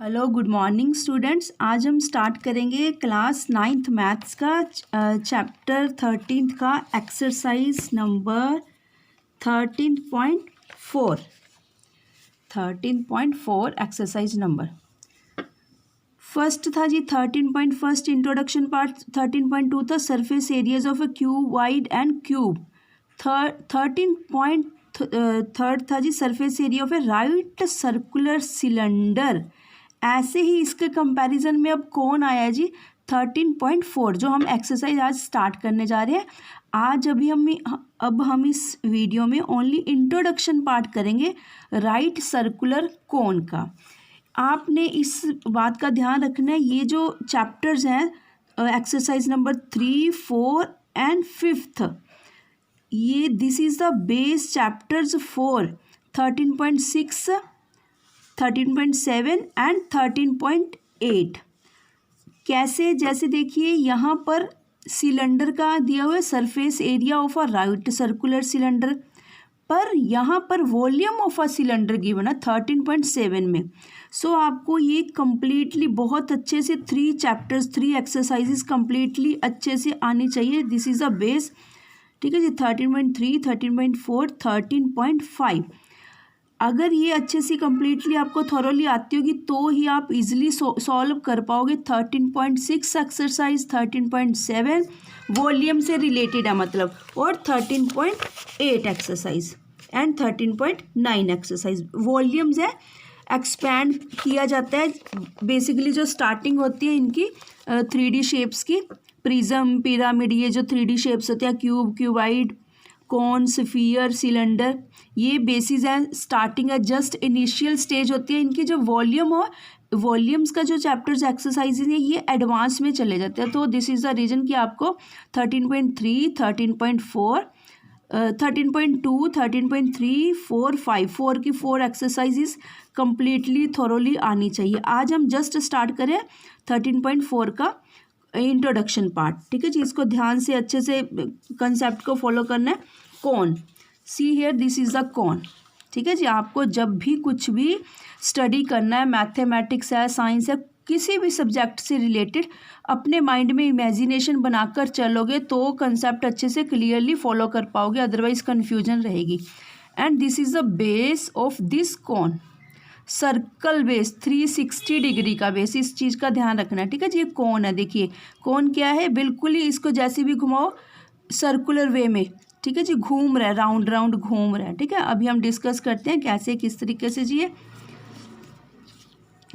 Hello good morning students. आज हम start करेंगे क्लास 9th मैथ्स का चैप्टर 13 का exercise number 13.4 exercise number first था जी 13.1 इंट्रोडक्शन पार्ट। 13.2 था surface areas of a cuboid and cube. 13.3 था जी surface area of a right circular cylinder. ऐसे ही इसके कंपैरिजन में अब कौन आया जी 13.4 जो हम एक्सरसाइज आज स्टार्ट करने जा रहे हैं। आज अब हम इस वीडियो में ओनली इंट्रोडक्शन पार्ट करेंगे राइट सर्कुलर कोन का। आपने इस बात का ध्यान रखना है, ये जो चैप्टर्स हैं एक्सरसाइज नंबर 3, 4 एंड 5, ये this is the base chapters for 13.6, 13.7 and 13.8। कैसे, जैसे देखिए यहाँ पर सिलेंडर का दिया हुआ है surface area of a right circular cylinder, पर यहाँ पर volume of a cylinder given है 13.7 में। सो आपको ये कम्प्लीटली बहुत अच्छे से 3 चैप्टर्स 3 एक्सरसाइजेस कम्प्लीटली अच्छे से आनी चाहिए। दिस इज़ अ बेस, ठीक है जी। 13.3, 13.4, 13.5 अगर ये अच्छे से कम्प्लीटली आपको थॉरोली आती होगी तो ही आप इजीली सॉल्व कर पाओगे। 13.6 एक्सरसाइज, 13.7 वॉल्यूम से रिलेटेड है मतलब, और 13.8 एक्सरसाइज एंड 13.9 एक्सरसाइज वॉल्यूम्स है। एक्सपैंड किया जाता है बेसिकली, जो स्टार्टिंग होती है इनकी 3D शेप्स की, प्रिज्म, पिरामिड, ये जो 3D शेप्स होते हैं, cube, cuboid, cone, sphere, cylinder, ये बेसिस है, स्टार्टिंग है, जस्ट इनिशियल स्टेज होती है इनकी। जो वॉल्यूम हो, वॉल्यूम्स का जो चैप्टर्स एक्सरसाइजेज हैं ये एडवांस में चले जाते हैं। तो दिस इज़ द रीज़न कि आपको 13.3, 13.4, 13.2, 13.3, 4, 5, 4 की 4 एक्सरसाइजेज कम्प्लीटली थोरोली आनी चाहिए। आज हम जस्ट स्टार्ट करें 13.4 का इंट्रोडक्शन पार्ट, ठीक है जी। इसको ध्यान से अच्छे से कंसेप्ट को फॉलो करना है। कौन, see here, this is the कौन, ठीक है जी। आपको जब भी कुछ भी स्टडी करना है, मैथमेटिक्स है, साइंस है, किसी भी सब्जेक्ट से रिलेटेड, अपने माइंड में इमेजिनेशन बनाकर चलोगे तो कंसेप्ट अच्छे से क्लियरली फॉलो कर पाओगे, अदरवाइज कन्फ्यूजन रहेगी। And this is the base of this कौन, सर्कल बेस, 360 डिग्री का बेस, इस चीज़ का ध्यान रखना है, ठीक है जी। ये कौन है, देखिए कौन क्या है, बिल्कुल ही इसको जैसे भी घुमाओ सर्कुलर वे में, ठीक है जी, घूम रहा है, राउंड राउंड घूम रहा है, ठीक है। अभी हम डिस्कस करते हैं कैसे, किस तरीके से जी।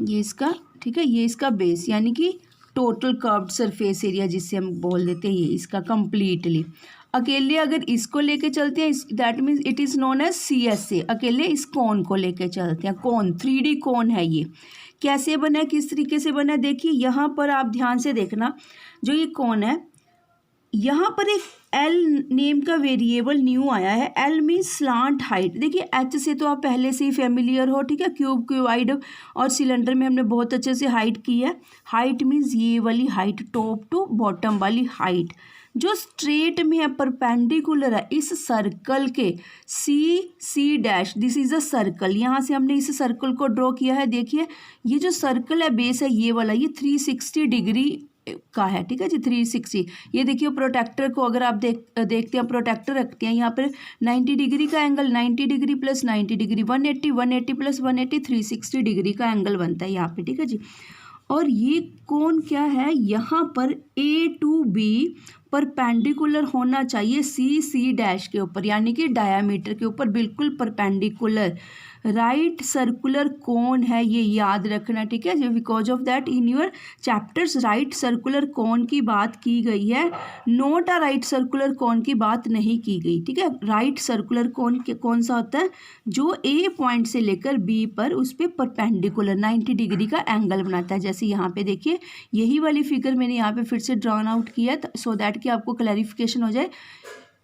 ये इसका, ठीक है, ये इसका बेस यानी कि टोटल कर्व्ड सरफेस एरिया जिससे हम बोल देते हैं, ये इसका कंप्लीटली। अकेले अगर इसको लेके चलते हैं, that means it is known as CSA। अकेले इस कोन को लेके चलते हैं, कोन 3D कोन है ये। कैसे बना है, किस तरीके से बना है, देखिए यहाँ पर आप ध्यान से देखना, जो ये कोन है यहाँ पर एक L नेम का वेरिएबल न्यू आया है। L means slant height. देखिए H से तो आप पहले से ही फेमिलियर हो, ठीक है। क्यूब, क्यूबाइड और सिलेंडर में हमने बहुत अच्छे से हाइट की है। हाइट मीन्स ये वाली हाइट, टॉप टू बॉटम वाली हाइट, जो स्ट्रेट में है, परपेंडिकुलर है इस सर्कल के, C dash, this is a circle. यहाँ से हमने इस सर्कल को ड्रॉ किया है। देखिए ये जो सर्कल है, बेस है ये वाला, ये 360 डिग्री का है, ठीक है जी, 360। ये देखिए प्रोटेक्टर को अगर आप देखते हैं, प्रोटेक्टर रखते हैं यहाँ पर 90 डिग्री का angle, 90 degree plus 90 degree, 180, 180 plus 180, 360 degree का एंगल बनता है यहाँ पे, ठीक है जी। और ये कौन क्या है, यहाँ पर A to B परपेंडिकुलर होना चाहिए C डैश के ऊपर, यानी कि डायामीटर के ऊपर बिल्कुल परपेंडिकुलर। राइट सर्कुलर कोन है, ये याद रखना, ठीक है जी। Because of that in your chapters right circular cone की बात की गई है, not a right circular cone की बात नहीं की गई, ठीक है। राइट सर्कुलर कोन कौन सा होता है, जो A पॉइंट से लेकर B पर उस पर परपेंडिकुलर 90 डिग्री का एंगल बनाता है। जैसे यहाँ पे देखिए, यही वाली फिगर मैंने यहाँ पे फिर से ड्रॉन आउट किया है सो दैट कि आपको क्लैरिफिकेशन हो जाए।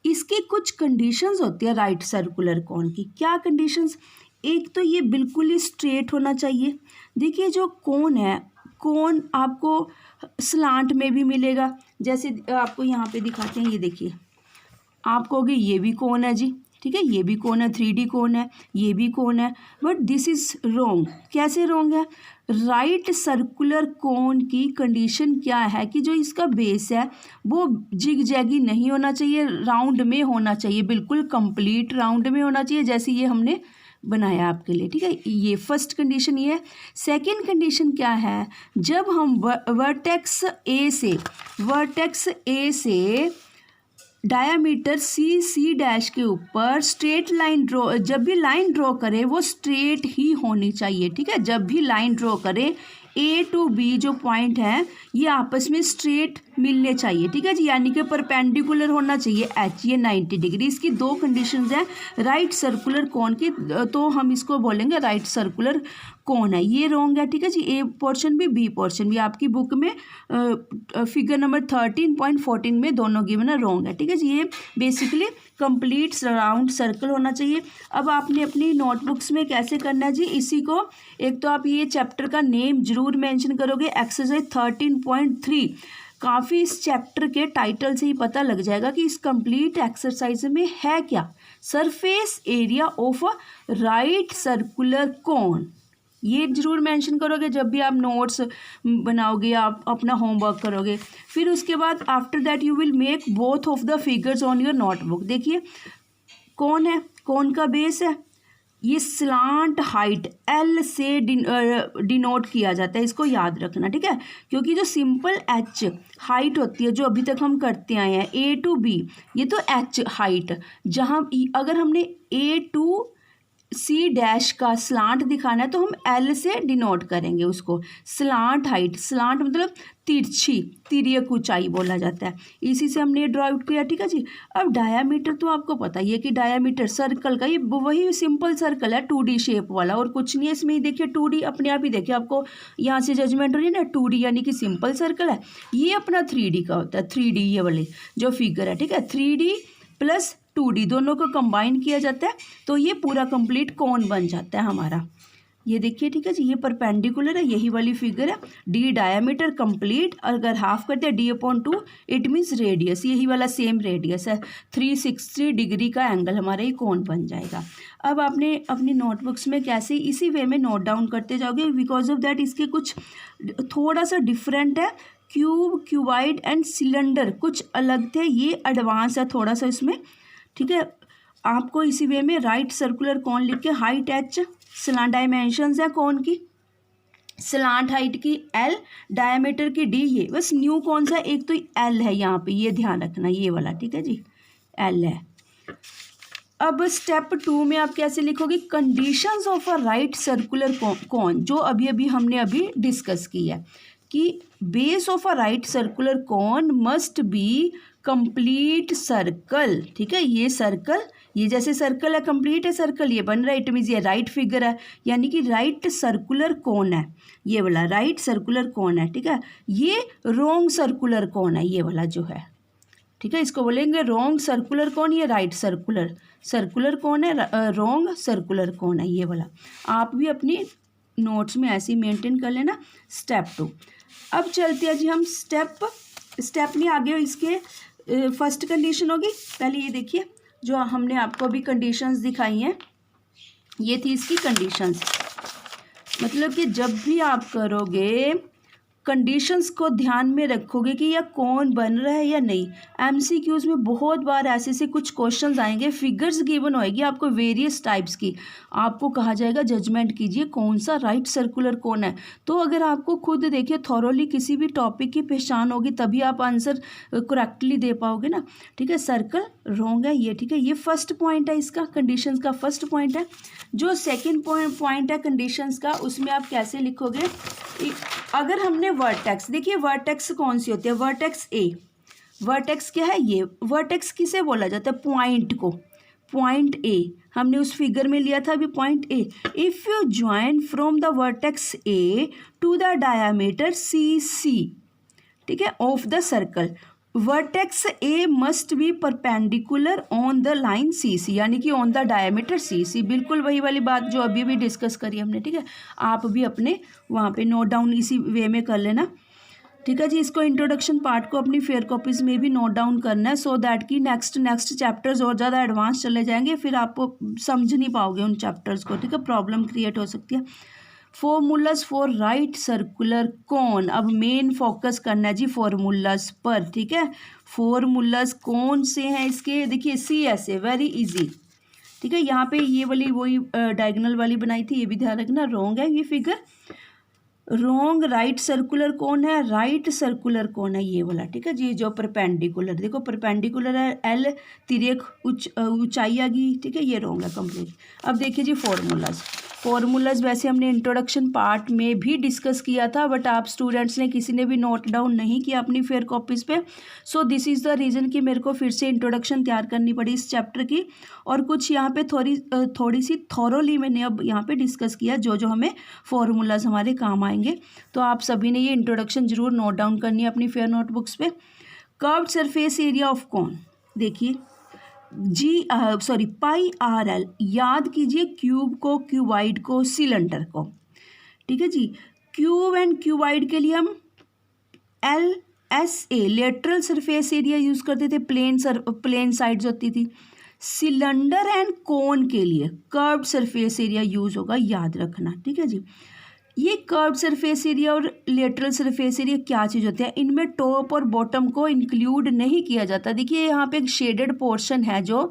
इसकी कुछ कंडीशंस होती है राइट सर्कुलर कोन की। क्या कंडीशंस, एक तो ये बिल्कुल ही स्ट्रेट होना चाहिए। देखिए जो कोन है, कोन आपको स्लांट में भी मिलेगा, जैसे आपको यहाँ पे दिखाते हैं, ये देखिए आप कहोगे ये भी कोन है जी, ठीक है, ये भी कोन है, 3D कोन है, ये भी कोन है, बट दिस इज रॉन्ग। कैसे रॉन्ग है? राइट सर्कुलर कोन की कंडीशन क्या है कि जो इसका बेस है वो जिग जैगी नहीं होना चाहिए, राउंड में होना चाहिए, बिल्कुल कंप्लीट राउंड में होना चाहिए, जैसे ये हमने बनाया आपके लिए। ठीक है, ये फर्स्ट कंडीशन ये है। सेकंड कंडीशन क्या है? जब हम वर्टेक्स ए से डायामीटर सी डैश के ऊपर स्ट्रेट लाइन ड्रॉ, जब भी लाइन ड्रॉ करें वो स्ट्रेट ही होनी चाहिए। ठीक है, जब भी लाइन ड्रॉ करें A to B जो पॉइंट है ये आपस में स्ट्रेट मिलने चाहिए। ठीक है जी, यानी कि परपेंडिकुलर होना चाहिए H, ये 90 डिग्री। इसकी दो कंडीशंस हैं राइट सर्कुलर कोन की, तो हम इसको बोलेंगे राइट सर्कुलर कोन है। ये रॉन्ग है। ठीक है जी, ए पोर्शन भी बी पोर्शन भी आपकी बुक में फिगर नंबर 13.14 में दोनों गिवन है, रॉन्ग है। ठीक है जी, ये बेसिकली कंप्लीट राउंड सर्कल होना चाहिए। अब आपने अपनी नोटबुक्स में कैसे करना है जी, इसी को एक तो आप ये चैप्टर का नेम जरूर मेंशन करोगे, एक्सरसाइज 13.3। काफ़ी इस चैप्टर के टाइटल से ही पता लग जाएगा कि इस कंप्लीट एक्सरसाइज में है क्या। Surface area of a right circular कोन, ये जरूर मेंशन करोगे जब भी आप नोट्स बनाओगे, आप अपना होमवर्क करोगे। फिर उसके बाद after that you will make both of the figures on your notebook. देखिए कौन है, कौन का बेस है, ये स्लांट हाइट L से डिनोट किया जाता है, इसको याद रखना। ठीक है, क्योंकि जो सिंपल H हाइट होती है जो अभी तक हम करते आए हैं A to B, ये तो H हाइट, जहाँ अगर हमने A to C डैश का स्लांट दिखाना है तो हम L से डिनोट करेंगे उसको। स्लांट हाइट, स्लांट मतलब तिरछी, तिर्यक ऊंचाई बोला जाता है, इसी से हमने ड्रॉ आउट किया। ठीक है जी, अब डायामीटर तो आपको पता ही है कि डायामीटर सर्कल का, ये वही सिंपल सर्कल है 2D शेप वाला, और कुछ नहीं है इसमें। ही देखिए 2D अपने आप ही देखिए, आपको यहाँ से जजमेंट हो रही है ना, 2D यानी कि सिंपल सर्कल है। ये अपना 3D का होता है, 3D ये वाली जो फिगर है। ठीक है, 3D प्लस 2D दोनों को कंबाइन किया जाता है तो ये पूरा कंप्लीट कोन बन जाता है हमारा। ये देखिए, ठीक है जी, ये परपेंडिकुलर है, यही वाली फिगर है। D डायामीटर कंप्लीट, अगर हाफ करते हैं D/2 इट मीन्स रेडियस, यही वाला सेम रेडियस है, 360 डिग्री का एंगल हमारा ये कोन बन जाएगा। अब आपने अपनी नोटबुक्स में कैसे इसी वे में नोट डाउन करते जाओगे, बिकॉज ऑफ दैट इसके कुछ थोड़ा सा डिफरेंट है। क्यूब, क्यूबाइड एंड सिलेंडर कुछ अलग थे, ये एडवांस है थोड़ा सा इसमें। ठीक है, आपको इसी वे में राइट सर्कुलर कोन लिख के हाइट H, स्लांट डायमेंशंस है कोन की, स्लांट हाइट की L, डायमीटर की D, ये बस न्यू कौन सा एक तो L है यहाँ पे, ये ध्यान रखना, ये वाला। ठीक है जी, L है। अब स्टेप 2 में आप कैसे लिखोगे, conditions of a right circular कोन, जो अभी अभी डिस्कस की है कि base of a right circular cone must be complete circle. ठीक है, ये सर्कल, ये जैसे सर्कल है, कंप्लीट है सर्कल, ये बन रहा है, इट मीन्स ये राइट फिगर है, यानी कि राइट सर्कुलर कोन है, ये वाला राइट सर्कुलर कोन है। ठीक है, ये रॉन्ग सर्कुलर कोन है, ये वाला जो है। ठीक है, इसको बोलेंगे रॉन्ग सर्कुलर कोन, ये राइट सर्कुलर कोन है, रॉन्ग सर्कुलर कोन है ये वाला। आप भी अपनी नोट्स में ऐसे ही मेंटेन कर लेना। स्टेप 2, अब चलते हैं जी हम स्टेप नहीं, आगे इसके फर्स्ट कंडीशन होगी। पहले ये देखिए जो हमने आपको अभी कंडीशंस दिखाई हैं, ये थी इसकी कंडीशंस। मतलब कि जब भी आप करोगे कंडीशंस को ध्यान में रखोगे कि यह कौन बन रहा है या नहीं। एमसीक्यूज में बहुत बार ऐसे कुछ क्वेश्चंस आएंगे, फिगर्स गिवन होएगी आपको वेरियस टाइप्स की, आपको कहा जाएगा जजमेंट कीजिए कौन सा राइट सर्कुलर कोन है। तो अगर आपको खुद देखिए थॉरोली किसी भी टॉपिक की पहचान होगी तभी आप आंसर करेक्टली दे पाओगे ना। ठीक है, सर्कल रॉन्ग है ये। ठीक है, ये फर्स्ट पॉइंट है इसका, कंडीशंस का फर्स्ट पॉइंट है। जो सेकेंड पॉइंट है कंडीशंस का, उसमें आप कैसे लिखोगे, अगर हमने वर्टेक्स, देखिए वर्टेक्स कौन सी होती है, वर्टेक्स ए। वर्टेक्स क्या है, ये वर्टेक्स किसे बोला जाता है, पॉइंट को, पॉइंट ए हमने उस फिगर में लिया था अभी, point A. If you join from the vertex A to the diameter C C, ठीक है, of the circle, vertex A must be perpendicular on the line C C, यानी कि on the diameter C C. बिल्कुल वही वाली बात जो अभी भी डिस्कस करी हमने। ठीक है, आप भी अपने वहाँ पे नोट डाउन इसी वे में कर लेना। ठीक है जी। इसको इंट्रोडक्शन पार्ट को अपनी फेयर कॉपीज में भी नोट डाउन करना है, सो दैट कि नेक्स्ट चैप्टर्स और ज़्यादा एडवांस चले जाएंगे, फिर आप समझ नहीं पाओगे उन चैप्टर्स को। ठीक है, प्रॉब्लम क्रिएट हो सकती है। फॉर्मूलाज फॉर राइट सर्कुलर कोन, अब मेन फोकस करना है जी फॉर्मूलाज पर। ठीक है, फॉर्मूलाज कौन से हैं इसके, देखिए CSA वेरी इजी। ठीक है, यहाँ पे ये वाली वही डायगोनल वाली बनाई थी, ये भी ध्यान रखना, रॉन्ग है ये फिगर, रॉन्ग। राइट सर्कुलर कौन है, राइट सर्कुलर कौन है ये वाला। ठीक है जी, जो परपेंडिकुलर, देखो परपेंडिकुलर है L, तिर्यक ऊंचाई आ गई। ठीक है, ये रॉन्ग है कंप्लीट। अब देखिए जी फॉर्मूलाज वैसे हमने इंट्रोडक्शन पार्ट में भी डिस्कस किया था, बट आप स्टूडेंट्स ने किसी ने भी नोट डाउन नहीं किया अपनी फेयर कॉपीज़ पे, so this is the reason कि मेरे को फिर से इंट्रोडक्शन तैयार करनी पड़ी इस चैप्टर की, और कुछ यहाँ पे थोड़ी सी थॉरोली मैंने अब यहाँ पे डिस्कस किया जो जो हमें फॉर्मूलाज हमारे काम आएंगे। तो आप सभी ने ये इंट्रोडक्शन जरूर नोट डाउन करनी है अपनी फेयर नोटबुक्स पे। Curved surface area of cone, देखिए पाई RL, याद कीजिए क्यूब को, क्यूबाइड को, सिलेंडर को। ठीक है जी, क्यूब एंड क्यूबाइड के लिए हम LSA lateral surface area use करते थे, प्लेन साइड्स होती थी। सिलेंडर एंड कोन के लिए कर्व्ड सरफेस एरिया यूज होगा, याद रखना। ठीक है जी, ये कर्व्ड सरफेस एरिया और लेटरल सरफेस एरिया क्या चीज़ होती है, इनमें टॉप और बॉटम को इंक्लूड नहीं किया जाता। देखिए यहाँ पे एक शेडेड पोर्शन है जो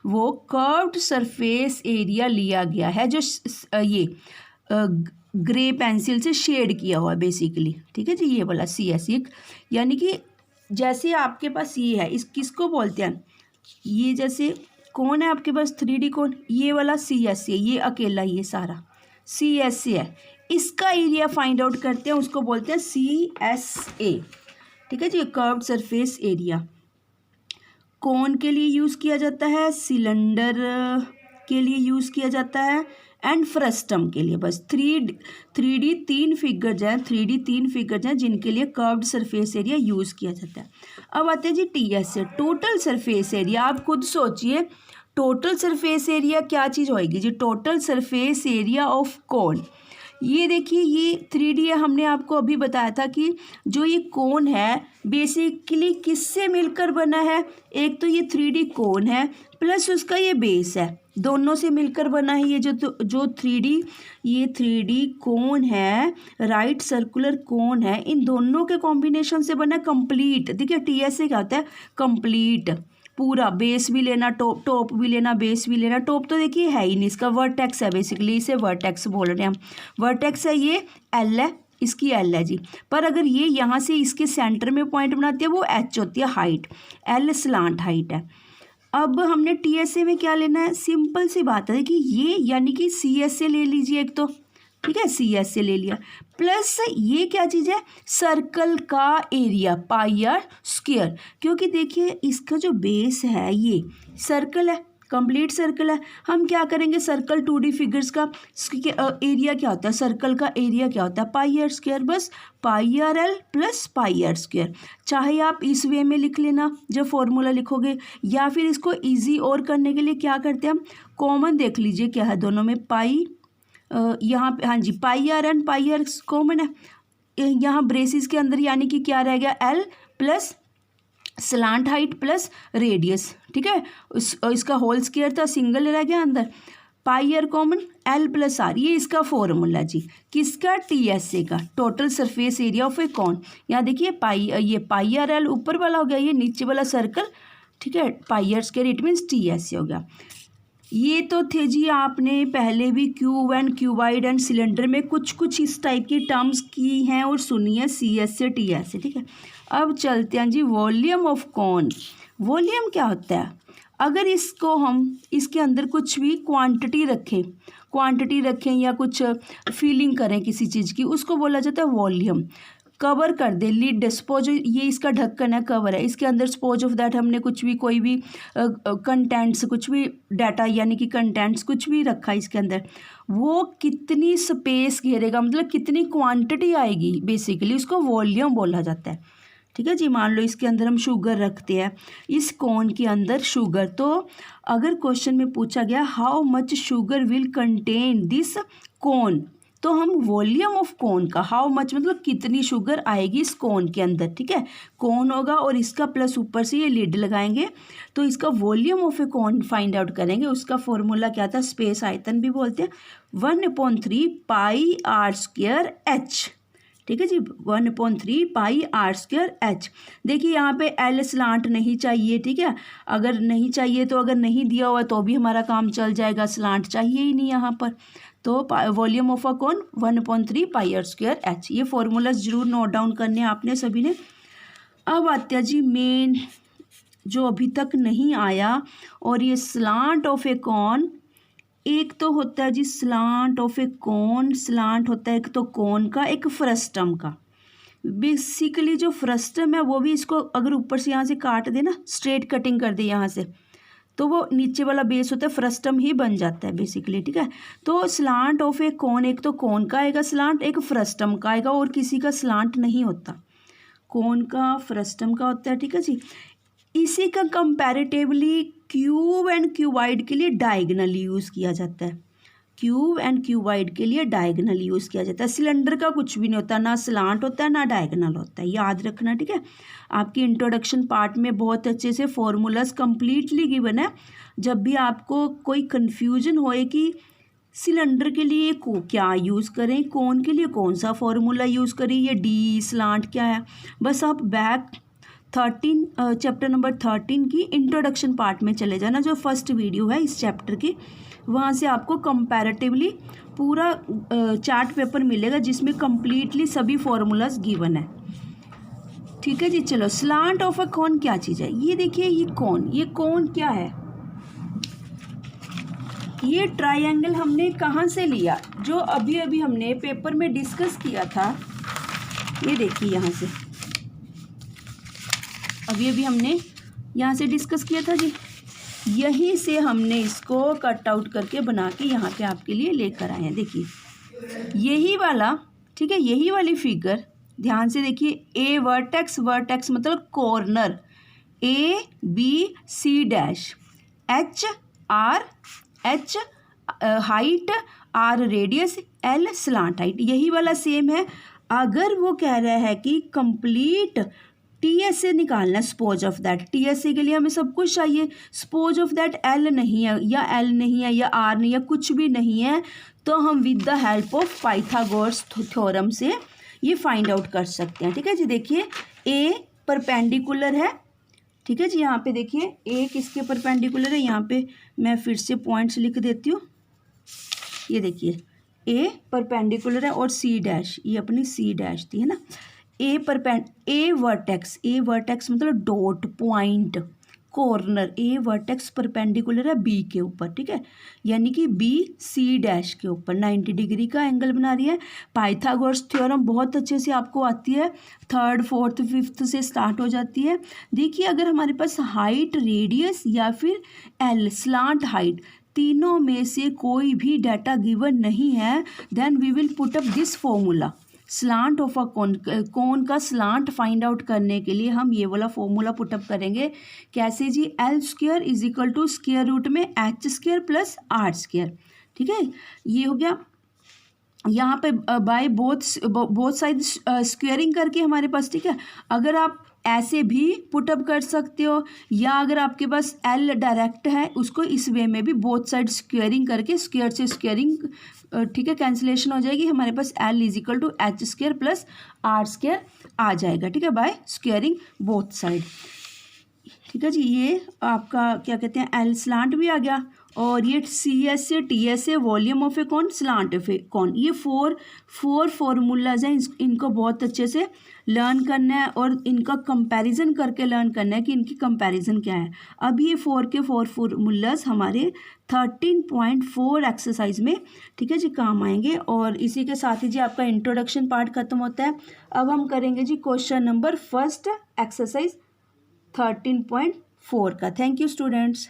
वो कर्व्ड सरफेस एरिया लिया गया है, जो ये ग्रे पेंसिल से शेड किया हुआ है बेसिकली। ठीक है जी, ये वाला CSA, यानी कि जैसे आपके पास ये है, इस किसको बोलते हैं, ये जैसे कौन है आपके पास 3D कौन, ये वाला CSA, ये अकेला ये सारा CSA है, इसका एरिया फाइंड आउट करते हैं, उसको बोलते हैं CSA। ठीक है जी, कर्व्ड सरफेस एरिया कौन के लिए यूज़ किया जाता है, सिलेंडर के लिए यूज़ किया जाता है, एंड फ्रस्टम के लिए। बस 3D तीन फिगर्स हैं जिनके लिए कर्व्ड सरफेस एरिया यूज़ किया जाता है। अब आते हैं जी TSA, टोटल सरफेस एरिया। आप खुद सोचिए टोटल सरफेस एरिया क्या चीज़ होएगी जी, total surface area of cone. ये देखिए ये 3D है, हमने आपको अभी बताया था कि जो ये कोन है बेसिकली किससे मिलकर बना है, एक तो ये 3D कोन है प्लस उसका ये बेस है, दोनों से मिलकर बना है। ये जो 3D कोन है, राइट सर्कुलर कोन है, इन दोनों के कॉम्बिनेशन से बना कंप्लीट। देखिए TSA क्या होता है, कंप्लीट, पूरा, बेस भी लेना, टॉप भी लेना, बेस भी लेना। टॉप तो देखिए है ही नहीं, इसका वर्टेक्स है बेसिकली, इसे वर्टेक्स बोल रहे हैं हम। वर्टेक्स है ये L है, इसकी L है जी, पर अगर ये यहाँ से इसके सेंटर में पॉइंट बनाती है वो H होती है हाइट, L स्लांट हाइट है। अब हमने TSA में क्या लेना है, सिंपल सी बात है कि ये यानी कि CSA ले लीजिए एक तो। ठीक है, CSA ले लिया, प्लस ये क्या चीज़ है, सर्कल का एरिया πr², क्योंकि देखिए इसका जो बेस है ये सर्कल है, कंप्लीट सर्कल है। हम क्या करेंगे, सर्कल 2D फिगर्स का एरिया क्या होता है, सर्कल का एरिया क्या होता है, πr², बस πrl प्लस πr²। चाहे आप इस वे में लिख लेना जब फॉर्मूला लिखोगे, या फिर इसको ईजी और करने के लिए क्या करते हैं हम, कॉमन देख लीजिए क्या है दोनों में, पाई यहाँ पे, हाँ जी πr एंड πr कॉमन है यहाँ ब्रेसिस के अंदर, यानी कि क्या रह गया, L plus slant height plus radius. ठीक है, इसका होल स्क्वायर था, सिंगल रह गया अंदर, πr common, L plus R, ये इसका फॉर्मूला जी, किसका, TSA का, total surface area of a cone. यहाँ देखिए ये πrl ऊपर वाला हो गया, ये नीचे वाला सर्कल। ठीक है, πr², इट मीन्स TSA हो गया। ये तो थे जी, आपने पहले भी cube and cuboid and cylinder में कुछ इस टाइप की टर्म्स की हैं और सुनी है, CSA TSA। ठीक है, अब चलते हैं जी वॉल्यूम ऑफ कॉन। वॉल्यूम क्या होता है, अगर इसको हम इसके अंदर कुछ भी क्वांटिटी रखें या कुछ फीलिंग करें किसी चीज़ की, उसको बोला जाता है वॉल्यूम। कवर कर दे, लिड, सपोज ये इसका ढक्कन है, कवर है, इसके अंदर सपोज ऑफ दैट हमने कुछ भी, कोई भी कंटेंट्स, कुछ भी डाटा यानी कि कंटेंट्स कुछ भी रखा इसके अंदर, वो कितनी स्पेस घेरेगा, मतलब कितनी क्वांटिटी आएगी, बेसिकली उसको वॉल्यूम बोला जाता है। ठीक है जी, मान लो इसके अंदर हम शुगर रखते हैं, इस कॉन के अंदर शुगर, तो अगर क्वेश्चन में पूछा गया how much sugar will contain this cone, तो हम वॉल्यूम ऑफ कोन का हाउ मच मतलब कितनी शुगर आएगी इस कोन के अंदर, ठीक है। कोन होगा और इसका प्लस ऊपर से ये लिड लगाएंगे तो इसका volume of a cone find out करेंगे। उसका फॉर्मूला क्या था, स्पेस आयतन भी बोलते हैं, 1/3 पाई आर स्क्वायर एच, ठीक है जी, 1/3 पाई आर स्क्वायर एच। देखिए यहाँ पे एल स्लांट नहीं चाहिए, ठीक है, अगर नहीं चाहिए तो अगर नहीं दिया हुआ तो भी हमारा काम चल जाएगा, स्लांट चाहिए ही नहीं यहाँ पर। तो volume of a cone 1/3 pi R square H. ये फॉर्मूला ज़रूर नोट डाउन करने आपने सभी ने। अब आते हैं जी मेन जो अभी तक नहीं आया, और ये स्लांट ऑफ ए कोन। एक तो होता है जी slant of a cone, slant होता है एक तो कोन का, एक फ्रस्टम का। बेसिकली जो फ्रस्टम है वो भी इसको अगर ऊपर से यहाँ से काट दे ना, स्ट्रेट कटिंग कर दे यहाँ से, तो वो नीचे वाला बेस होता है फ्रस्टम ही बन जाता है बेसिकली, ठीक है। तो स्लांट ऑफ ए कोन, एक तो कोन का आएगा स्लांट, एक फ्रस्टम का आएगा, और किसी का स्लांट नहीं होता, कोन का फ्रस्टम का होता है, ठीक है जी। इसी का कंपैरेटिवली क्यूब एंड क्यूबाइड के लिए डायगनल यूज़ किया जाता है, क्यूब एंड क्यूबाइड के लिए डायगनल यूज़ किया जाता है। सिलेंडर का कुछ भी नहीं होता, ना स्लांट होता है ना डायगनल होता है, याद रखना, ठीक है। आपकी इंट्रोडक्शन पार्ट में बहुत अच्छे से फॉर्मूलाज कंप्लीटली गिवन है। जब भी आपको कोई कन्फ्यूजन होए कि सिलेंडर के लिए क्या यूज़ करें, कोन के लिए कौन सा फॉर्मूला यूज़ करें, ये डी स्लांट क्या है, बस आप बैक 13 चैप्टर नंबर 13 की इंट्रोडक्शन पार्ट में चले जाना, जो फर्स्ट वीडियो है इस चैप्टर की। वहाँ से आपको कंपैरेटिवली पूरा चार्ट पेपर मिलेगा जिसमें कंप्लीटली सभी फॉर्मूलाज गिवन है, ठीक है जी। चलो, स्लांट ऑफ अ कोन क्या चीज़ है, ये देखिए, ये कोन क्या है, ये ट्रायंगल हमने कहाँ से लिया, जो अभी अभी हमने पेपर में डिस्कस किया था। ये देखिए यहाँ से अभी हमने यहाँ से डिस्कस किया था जी, यहीं से हमने इसको कट आउट करके बना के यहाँ पे आपके लिए लेकर आए हैं। देखिए यही वाला, ठीक है, यही वाली फिगर ध्यान से देखिए, ए वर्टेक्स, वर्टेक्स मतलब corner, A B C dash, H R, H height, R radius, L slant height, यही वाला सेम है। अगर वो कह रहा है कि कंप्लीट टीएसए निकालना, स्पोज ऑफ दैट, टीएसए के लिए हमें सब कुछ चाहिए, स्पोज ऑफ दैट एल नहीं है या एल नहीं है या आर नहीं है, कुछ भी नहीं है, तो हम with the help of Pythagoras theorem से ये फाइंड आउट कर सकते हैं, ठीक है जी। देखिए ए परपेंडिकुलर है, ठीक है जी, यहाँ पे देखिए ए किसके परपेंडिकुलर है, यहाँ पे मैं फिर से पॉइंट्स लिख देती हूँ। ये देखिए ए परपेंडिकुलर है और सी डैश, ये अपनी सी डैश थी, है ना। ए वर्टेक्स मतलब डॉट पॉइंट कॉर्नर, ए वर्टेक्स परपेंडिकुलर है बी के ऊपर, ठीक है, यानी कि बी सी डैश के ऊपर 90 डिग्री का एंगल बना रही है। पाइथागोरस थ्योरम बहुत अच्छे से आपको आती है, 3rd 4th 5th से स्टार्ट हो जाती है। देखिए अगर हमारे पास हाइट, रेडियस या फिर एल स्लांट हाइट, तीनों में से कोई भी डाटा गिवन नहीं है, then we will put up this formula, slant of a cone का स्लांट फाइंड आउट करने के लिए हम ये वाला फॉर्मूला पुटअप करेंगे। कैसे जी, L square is equal to square root में H square plus R square, ठीक है, ये हो गया। यहाँ पे बाय बोथ साइड स्क्वेयरिंग करके हमारे पास, ठीक है। अगर आप ऐसे भी पुटअप कर सकते हो, या अगर आपके पास एल डायरेक्ट है उसको इस वे में भी बोथ साइड स्क्वेयरिंग करके, स्क्वेयर से स्क्वेयरिंग, ठीक है, कैंसिलेशन हो जाएगी, हमारे पास L is equal to H square plus R square आ जाएगा, ठीक है, बाय स्क्वेयरिंग बोथ साइड, ठीक है जी। ये आपका क्या कहते हैं, एल स्लांट भी आ गया, और ये सी एस से टी एस से वॉल्यूम ऑफ ए कौन, स्लांट ऑफ ए कौन, ये फोर फॉर्मूलाज हैं। इनको बहुत अच्छे से लर्न करना है और इनका कंपैरिजन करके लर्न करना है कि इनकी कंपैरिजन क्या है। अब ये 4 के 4 फॉर्मूलाज हमारे 13.4 एक्सरसाइज में, ठीक है जी, काम आएंगे। और इसी के साथ ही जी आपका इंट्रोडक्शन पार्ट खत्म होता है। अब हम करेंगे जी क्वेश्चन नंबर फर्स्ट एक्सरसाइज 13.4 का। Thank you students.